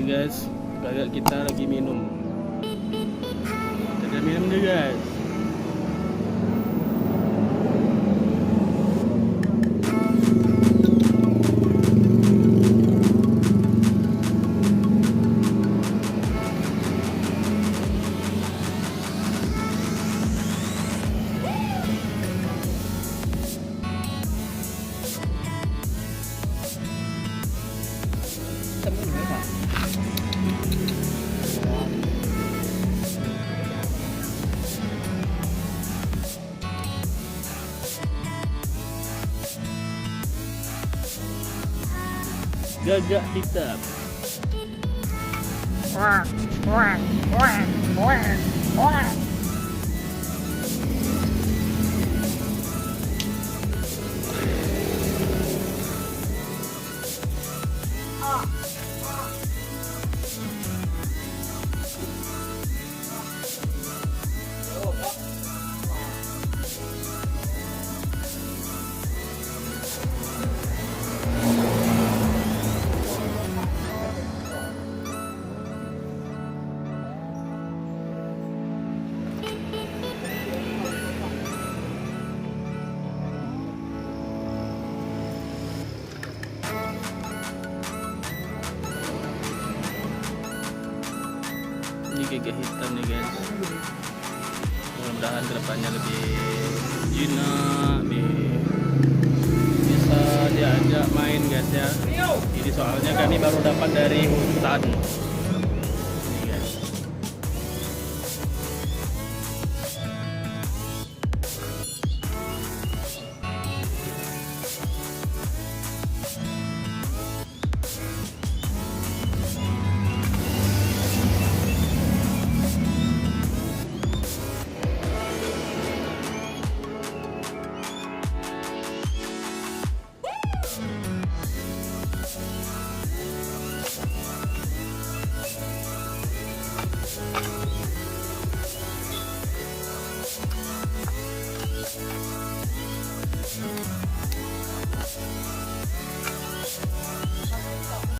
guys, kakak kita lagi minum. Kita minum deh guys. Gagak hitam. Wah, wah, wah, wah, wah. Ini gagak hitam nih guys. Mudah-mudahan kedepannya lebih jinak, bisa diajak main guys ya. Ini soalnya kami baru dapat dari hutan.